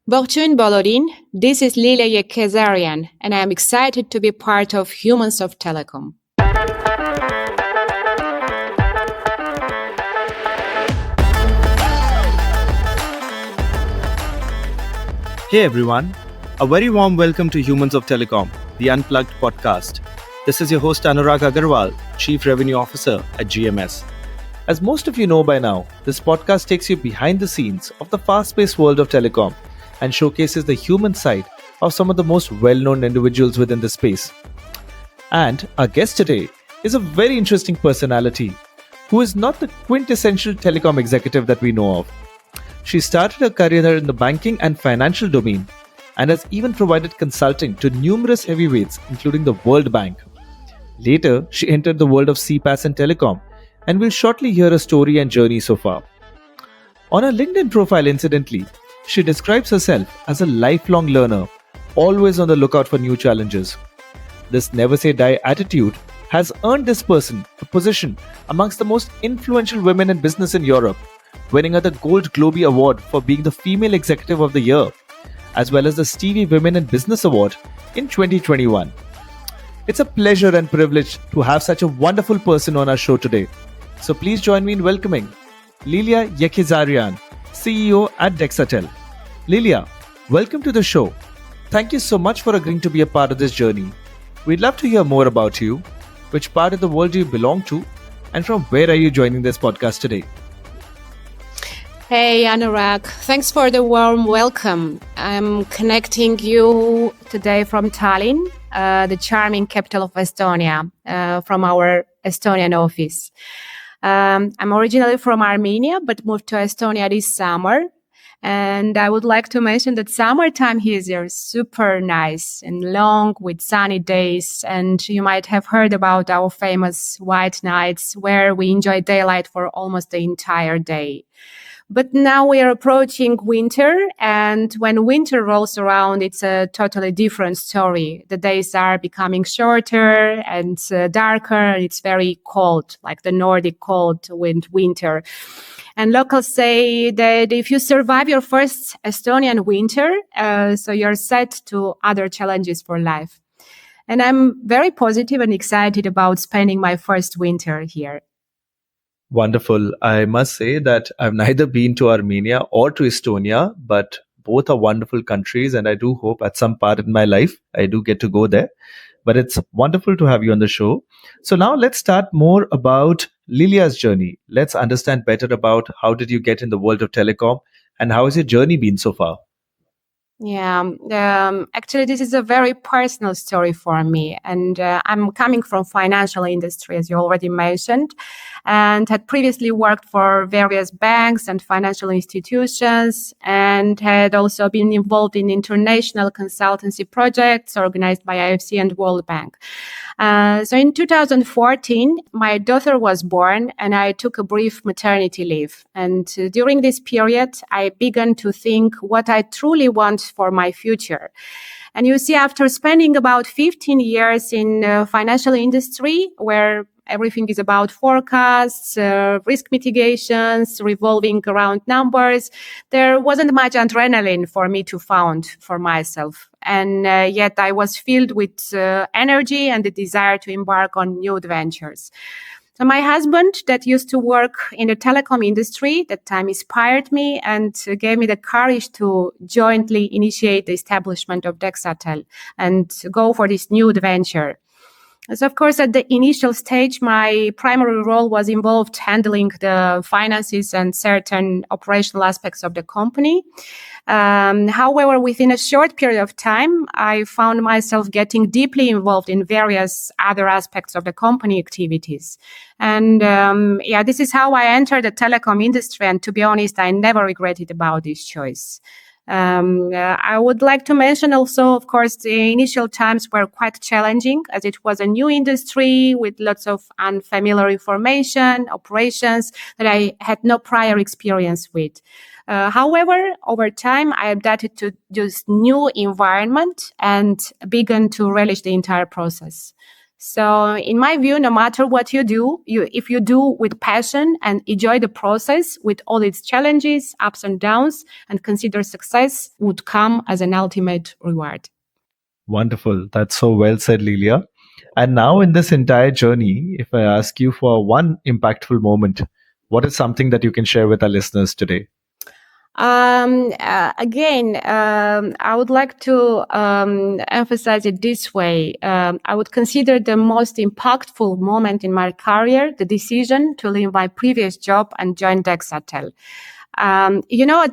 Borçun Bolorin, this is Lilia Yeghiazaryan, and I am excited to be part of Humans of Telecom. Hey everyone, a very warm welcome to Humans of Telecom, the Unplugged podcast. This is your host Anurag Aggarwal, Chief Revenue Officer at GMS. As most of you know by now, this podcast takes you behind the scenes of the fast-paced world of telecom and showcases the human side of some of the most well-known individuals within the space. And our guest today is a very interesting personality who is not the quintessential telecom executive that we know of. She started her career in the banking and financial domain and has even provided consulting to numerous heavyweights, including the World Bank. Later, she entered the world of CPaaS and Telecom, and we'll shortly hear her story and journey so far. On her LinkedIn profile, incidentally, she describes herself as a lifelong learner, always on the lookout for new challenges. This never say die attitude has earned this person a position amongst the most influential women in business in Europe, winning her the Gold Globee Award for being the Female Executive of the Year, as well as the Stevie Women in Business Award in 2021. It's a pleasure and privilege to have such a wonderful person on our show today. So please join me in welcoming Lilia Yeghiazaryan, CEO at Dexatel. Lilia, welcome to the show. Thank you so much for agreeing to be a part of this journey. We'd love to hear more about you. Which part of the world do you belong to? And from where are you joining this podcast today? Hey Anurag, thanks for the warm welcome. I'm connecting you today from Tallinn, the charming capital of Estonia, from our Estonian office. I'm originally from Armenia, but moved to Estonia this summer. And I would like to mention that summertime here is super nice and long with sunny days. And you might have heard about our famous white nights where we enjoy daylight for almost the entire day. But now we are approaching winter, and when winter rolls around, it's a totally different story. The days are becoming shorter and darker, and it's very cold, like the Nordic cold winter. And locals say that if you survive your first Estonian winter, so you're set to other challenges for life. And I'm very positive and excited about spending my first winter here. Wonderful. I must say that I've neither been to Armenia or to Estonia, but both are wonderful countries, and I do hope at some part in my life I do get to go there. But it's wonderful to have you on the show. So now let's start more about Lilia's journey. Let's understand better about how did you get in the world of telecom and how has your journey been so far? Yeah, actually, this is a very personal story for me. And I'm coming from financial industry, as you already mentioned, and had previously worked for various banks and financial institutions, and had also been involved in international consultancy projects organized by IFC and World Bank. So in 2014, my daughter was born and I took a brief maternity leave. And during this period, I began to think what I truly want for my future. And you see, after spending about 15 years in financial industry, where everything is about forecasts, risk mitigations, revolving around numbers, there wasn't much adrenaline for me to found for myself. And yet I was filled with energy and the desire to embark on new adventures. So my husband, that used to work in the telecom industry, that time inspired me and gave me the courage to jointly initiate the establishment of Dexatel and go for this new adventure. So, of course, at the initial stage, my primary role was involved handling the finances and certain operational aspects of the company. However, within a short period of time, I found myself getting deeply involved in various other aspects of the company activities. And this is how I entered the telecom industry. And to be honest, I never regretted about this choice. I would like to mention also, of course, the initial times were quite challenging as it was a new industry with lots of unfamiliar information, operations that I had no prior experience with. However, over time, I adapted to this new environment and began to relish the entire process. So in my view, no matter what you do, if you do with passion and enjoy the process with all its challenges, ups and downs, and consider success would come as an ultimate reward. Wonderful. That's so well said, Lilia. And now, in this entire journey, if I ask you for one impactful moment, what is something that you can share with our listeners today? I would like to emphasize it this way. I would consider the most impactful moment in my career the decision to leave my previous job and join Dexatel. At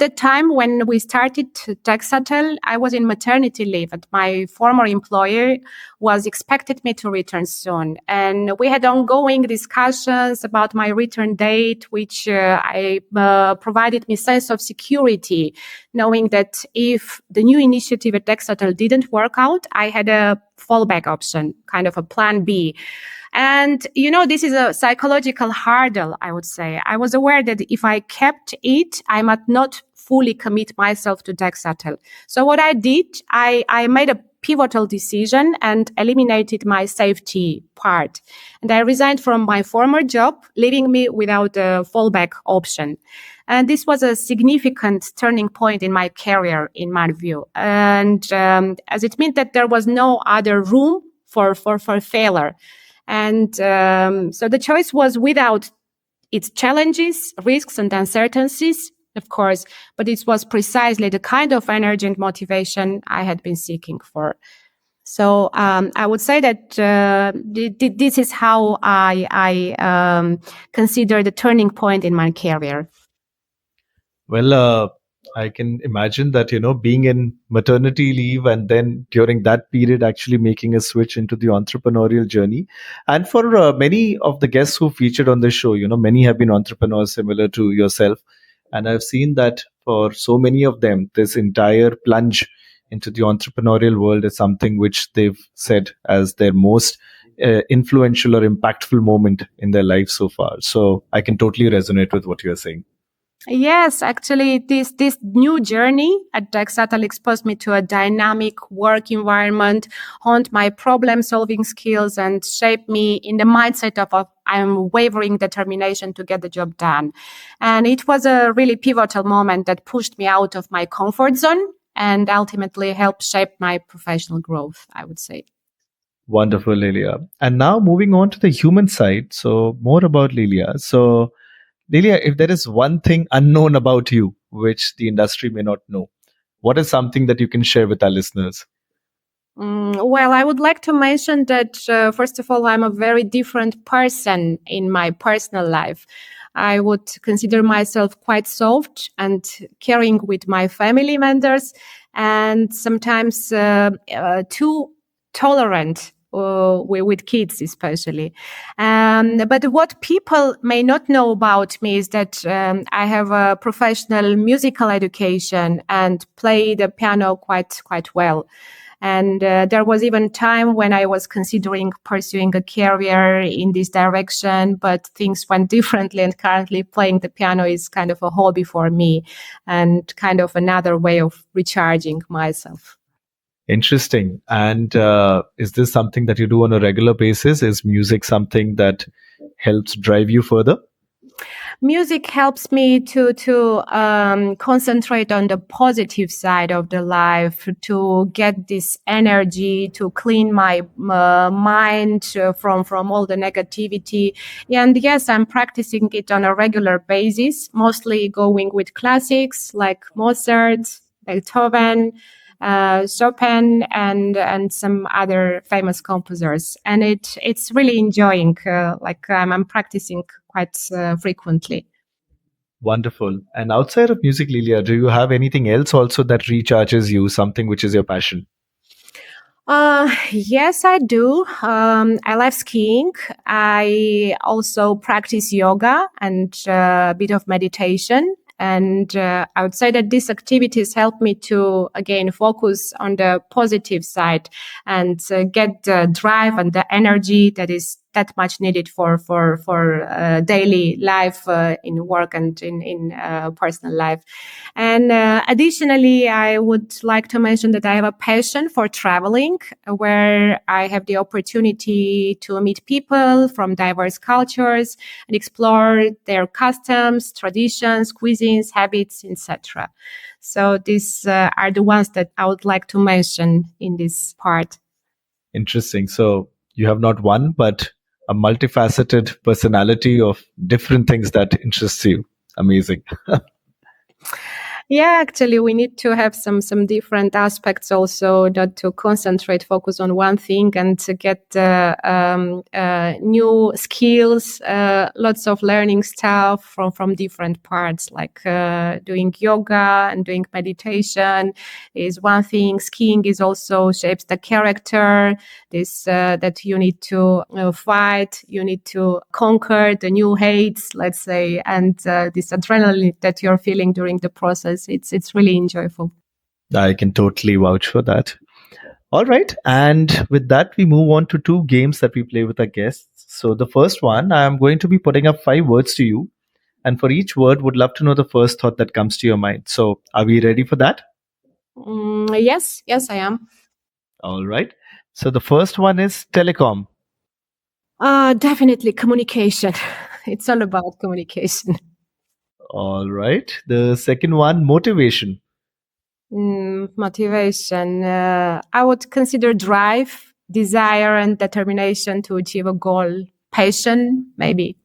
the time when we started Dexatel, I was in maternity leave and my former employer was expected me to return soon. And we had ongoing discussions about my return date, which provided me sense of security, knowing that if the new initiative at Dexatel didn't work out, I had a fallback option, kind of a plan B. And, this is a psychological hurdle, I would say. I was aware that if I kept it, I might not fully commit myself to Dexatel. So what I did, I made a pivotal decision and eliminated my safety part. And I resigned from my former job, leaving me without a fallback option. And this was a significant turning point in my career, in my view. And as it meant that there was no other room for failure. And so the choice was without its challenges, risks, and uncertainties, of course, but it was precisely the kind of energy and motivation I had been seeking for. So I would say that this is how I consider the turning point in my career. Well, I can imagine that, being in maternity leave and then during that period actually making a switch into the entrepreneurial journey. And for many of the guests who featured on this show, many have been entrepreneurs similar to yourself. And I've seen that for so many of them, this entire plunge into the entrepreneurial world is something which they've said as their most influential or impactful moment in their life so far. So I can totally resonate with what you're saying. Yes, actually, this new journey at Dexatel exposed me to a dynamic work environment, honed my problem-solving skills, and shaped me in the mindset of unwavering determination to get the job done. And it was a really pivotal moment that pushed me out of my comfort zone and ultimately helped shape my professional growth, I would say. Wonderful, Lilia. And now moving on to the human side. So more about Lilia. So Lilia, if there is one thing unknown about you, which the industry may not know, what is something that you can share with our listeners? Well, I would like to mention that, first of all, I'm a very different person in my personal life. I would consider myself quite soft and caring with my family members and sometimes too tolerant with kids especially. But what people may not know about me is that I have a professional musical education and play the piano quite well. And there was even time when I was considering pursuing a career in this direction, but things went differently. And currently playing the piano is kind of a hobby for me and kind of another way of recharging myself. Interesting. And is this something that you do on a regular basis? Is music something that helps drive you further? Music helps me to concentrate on the positive side of the life, to get this energy, to clean my mind from all the negativity. And yes, I'm practicing it on a regular basis, mostly going with classics like Mozart, Beethoven, Chopin, and some other famous composers, and it's really enjoying. I'm practicing quite frequently. Wonderful. And outside of music, Lilia, do you have anything else also that recharges you, something which is your passion? Yes, I do. I love skiing. I also practice yoga and a bit of meditation. And I would say that these activities help me to, again, focus on the positive side and get the drive and the energy that is that much needed for daily life in work and in personal life. And additionally, I would like to mention that I have a passion for traveling, where I have the opportunity to meet people from diverse cultures and explore their customs, traditions, cuisines, habits, etc. So these are the ones that I would like to mention in this part. Interesting. So you have not one, but a multifaceted personality of different things that interests you. Amazing. Yeah, actually, we need to have some different aspects also, not to focus on one thing, and to get new skills, lots of learning stuff from different parts, like doing yoga and doing meditation is one thing. Skiing is also shapes the character. This that you need to fight, you need to conquer the new heights, let's say, and this adrenaline that you're feeling during the process. It's really enjoyable. I can totally vouch for that. All right. And with that, we move on to two games that we play with our guests. So the first one, I am going to be putting up 5 words to you. And for each word, would love to know the first thought that comes to your mind. So are we ready for that? Yes, I am. All right. So the first one is telecom. Definitely communication. It's all about communication. All right. The second one, motivation. Motivation. I would consider drive, desire, and determination to achieve a goal. Passion, maybe.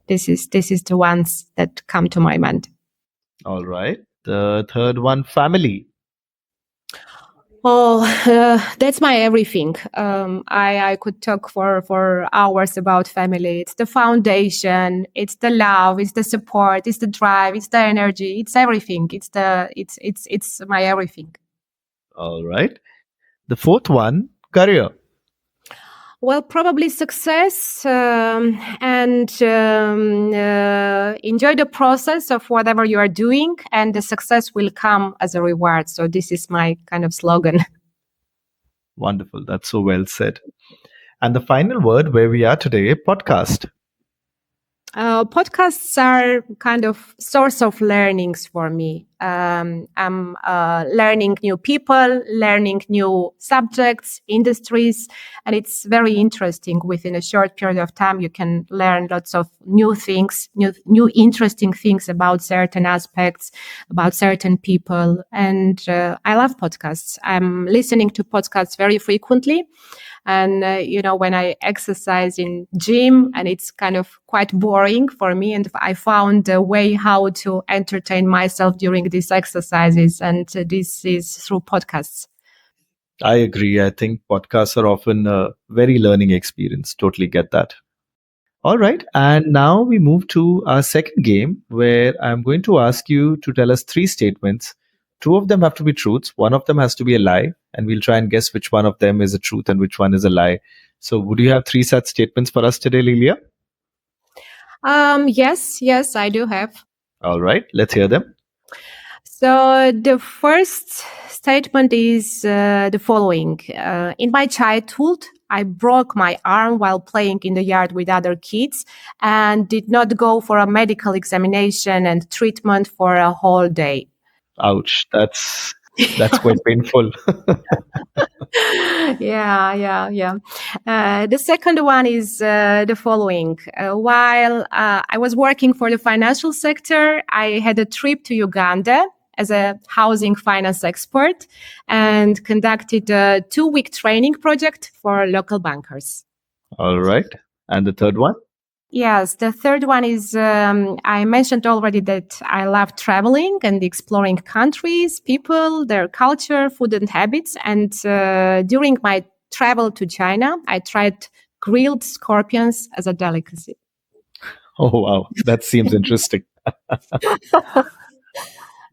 This is the ones that come to my mind. All right. The third one, family. Oh, that's my everything. I could talk for hours about family. It's the foundation. It's the love. It's the support. It's the drive. It's the energy. It's everything. It's my everything. All right. The fourth one, career. Well, probably success and enjoy the process of whatever you are doing, and the success will come as a reward. So this is my kind of slogan. Wonderful. That's so well said. And the final word where we are today, podcast. Podcasts are kind of source of learnings for me. I'm learning new people, learning new subjects, industries, and it's very interesting. Within a short period of time, you can learn lots of new things, new interesting things about certain aspects, about certain people. And I love podcasts. I'm listening to podcasts very frequently. And, when I exercise in gym, and it's kind of quite boring for me, and I found a way how to entertain myself during these exercises. And this is through podcasts. I agree. I think podcasts are often a very learning experience. Totally get that. All right. And now we move to our second game where I'm going to ask you to tell us 3 statements. 2 of them have to be truths. 1 of them has to be a lie. And we'll try and guess which one of them is a truth and which one is a lie. So would you have 3 such statements for us today, Lilia? Yes, I do have. All right. Let's hear them. So the first statement is the following. In my childhood, I broke my arm while playing in the yard with other kids and did not go for a medical examination and treatment for a whole day. Ouch. That's quite painful. Yeah. The second one is the following. While I was working for the financial sector, I had a trip to Uganda as a housing finance expert and conducted a 2-week training project for local bankers. All right. And the third one? Yes, the third one is I mentioned already that I love traveling and exploring countries, people, their culture, food and habits. And during my travel to China, I tried grilled scorpions as a delicacy. Oh, wow. That seems interesting.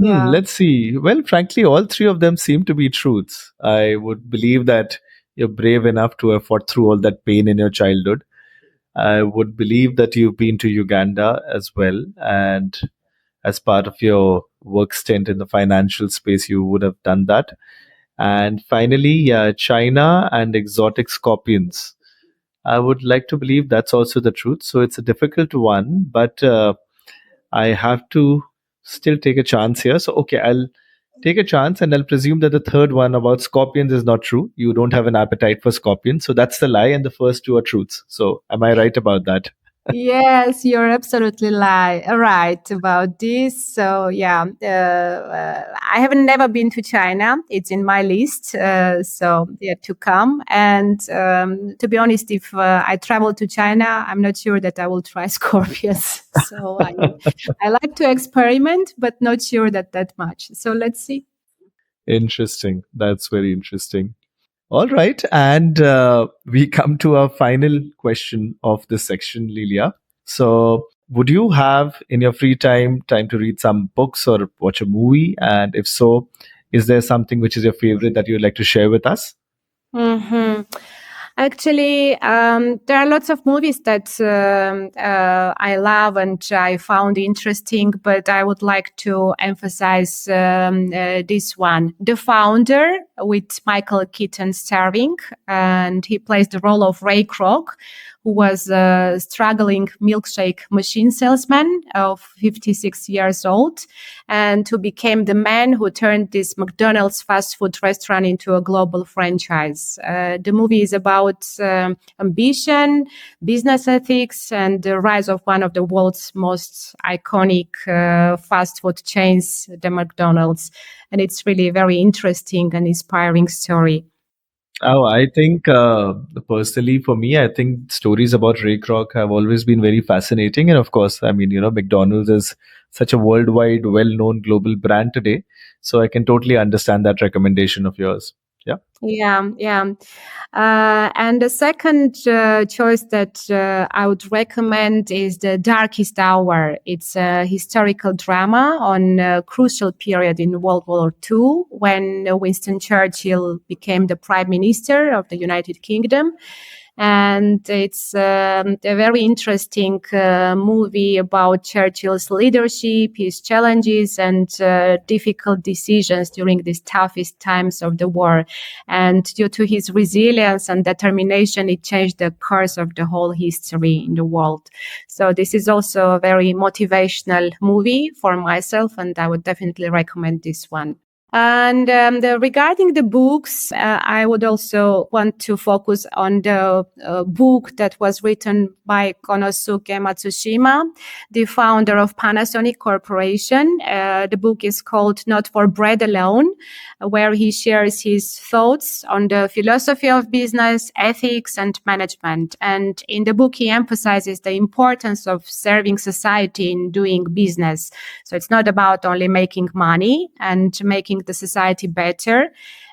Yeah. Let's see. Well, frankly, all 3 of them seem to be truths. I would believe that you're brave enough to have fought through all that pain in your childhood. I would believe that you've been to Uganda as well. And as part of your work stint in the financial space, you would have done that. And finally, China and exotic scorpions. I would like to believe that's also the truth. So it's a difficult one, but I have to still take a chance here. So, okay, I'll take a chance and I'll presume that the third one about scorpions is not true. You don't have an appetite for scorpions. So that's the lie, and the first two are truths. So, am I right about that? Yes, you're absolutely right about this. So yeah, I have never been to China. It's in my list. So yeah, to come. And to be honest, if I travel to China, I'm not sure that I will try scorpions. So I like to experiment, but not sure that much. So let's see. Interesting. That's very interesting. All right. And we come to our final question of this section, Lilia. So, would you have in your free time to read some books or watch a movie? And if so, is there something which is your favorite that you'd like to share with us? Mm-hmm. Actually, there are lots of movies that I love and I found interesting, but I would like to emphasize this one, The Founder, with Michael Keaton starring, and he plays the role of Ray Kroc, who was a struggling milkshake machine salesman of 56 years old, and who became the man who turned this McDonald's fast food restaurant into a global franchise. The movie is about ambition, business ethics, and the rise of one of the world's most iconic fast food chains, the McDonald's. And it's really a very interesting and inspiring story. Oh, I think personally for me, I think stories about Ray Kroc have always been very fascinating. And of course, I mean, McDonald's is such a worldwide, well known global brand today. So I can totally understand that recommendation of yours. Yeah. Yeah, yeah. And the second choice that I would recommend is The Darkest Hour. It's a historical drama on a crucial period in World War II when Winston Churchill became the Prime Minister of the United Kingdom. And it's a very interesting movie about Churchill's leadership, his challenges, and difficult decisions during these toughest times of the war. And due to his resilience and determination, it changed the course of the whole history in the world. So this is also a very motivational movie for myself, and I would definitely recommend this one. And regarding the books, I would also want to focus on the book that was written by Konosuke Matsushima, the founder of Panasonic Corporation. The book is called Not for Bread Alone, where he shares his thoughts on the philosophy of business, ethics, and management. And in the book, he emphasizes the importance of serving society in doing business. So it's not about only making money and making the society better.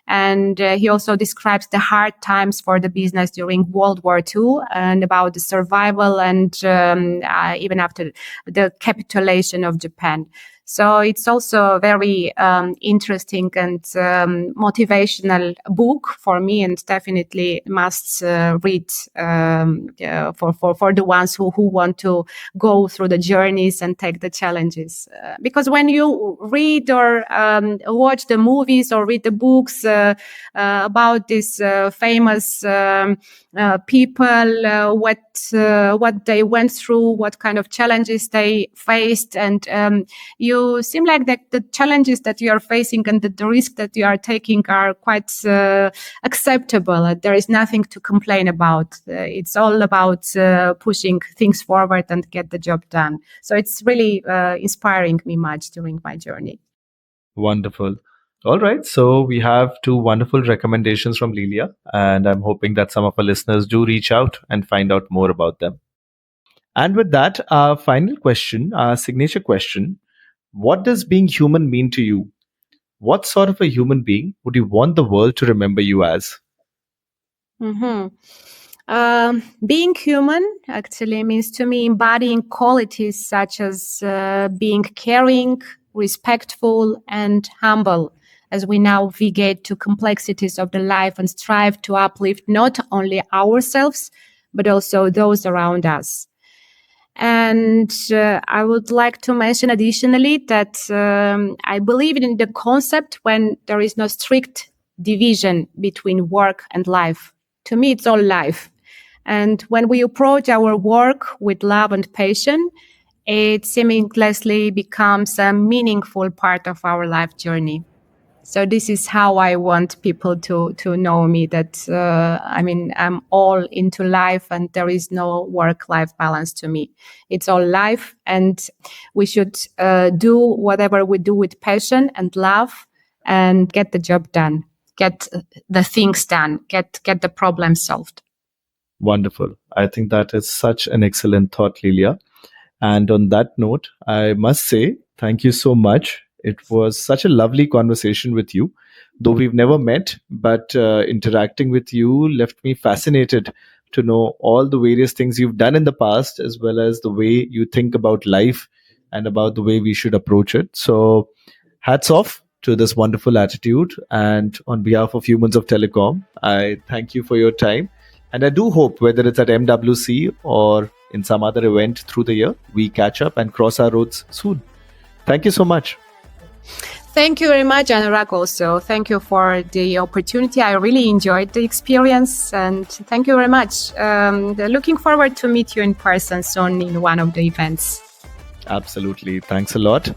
And he also describes the hard times for the business during World War II and about the survival and even after the capitulation of Japan. So it's also a very interesting and motivational book for me, and definitely must read for the ones who want to go through the journeys and take the challenges. Because when you read or watch the movies or read the books about these famous people, what they went through, what kind of challenges they faced, and you seem like the challenges that you are facing and the risk that you are taking are quite acceptable. There is nothing to complain about. It's all about pushing things forward and get the job done. So it's really inspiring me much during my journey. Wonderful. All right. So we have two wonderful recommendations from Lilia, and I'm hoping that some of our listeners do reach out and find out more about them. And with that, our final question, our signature question: what does being human mean to you? What sort of a human being would you want the world to remember you as? Mm-hmm. Being human actually means to me embodying qualities such as being caring, respectful, and humble, as we navigate to complexities of the life and strive to uplift not only ourselves, but also those around us. And I would like to mention additionally that I believe in the concept when there is no strict division between work and life. To me, it's all life. And when we approach our work with love and passion, it seamlessly becomes a meaningful part of our life journey. So this is how I want people to know me, that, I'm all into life and there is no work-life balance to me. It's all life, and we should do whatever we do with passion and love and get the job done, get the things done, get the problem solved. Wonderful. I think that is such an excellent thought, Lilia. And on that note, I must say thank you so much. It was such a lovely conversation with you. Though we've never met, but interacting with you left me fascinated to know all the various things you've done in the past, as well as the way you think about life and about the way we should approach it. So, hats off to this wonderful attitude. And on behalf of Humans of Telecom, I thank you for your time. And I do hope, whether it's at MWC or in some other event through the year, we catch up and cross our roads soon. Thank you so much. Thank you very much, Anurag. Also, thank you for the opportunity. I really enjoyed the experience, and thank you very much. Looking forward to meet you in person soon in one of the events. Absolutely. Thanks a lot.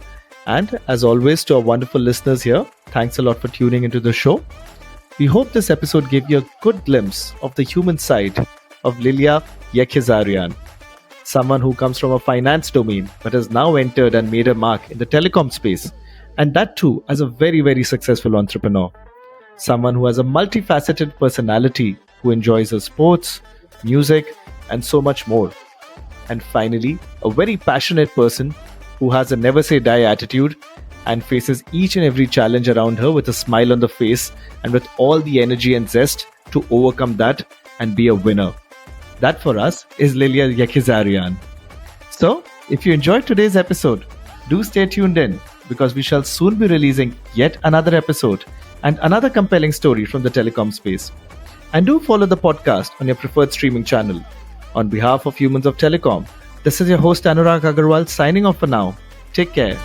And as always, to our wonderful listeners here, thanks a lot for tuning into the show. We hope this episode gave you a good glimpse of the human side of Lilia Yeghiazaryan, someone who comes from a finance domain but has now entered and made a mark in the telecom space, and that too as a very, very successful entrepreneur. Someone who has a multifaceted personality, who enjoys her sports, music, and so much more. And finally, a very passionate person who has a never say die attitude and faces each and every challenge around her with a smile on the face and with all the energy and zest to overcome that and be a winner. That for us is Lilia Yeghiazaryan. So, if you enjoyed today's episode, do stay tuned in, because we shall soon be releasing yet another episode and another compelling story from the telecom space. And do follow the podcast on your preferred streaming channel. On behalf of Humans of Telecom, this is your host Anurag Aggarwal signing off for now. Take care.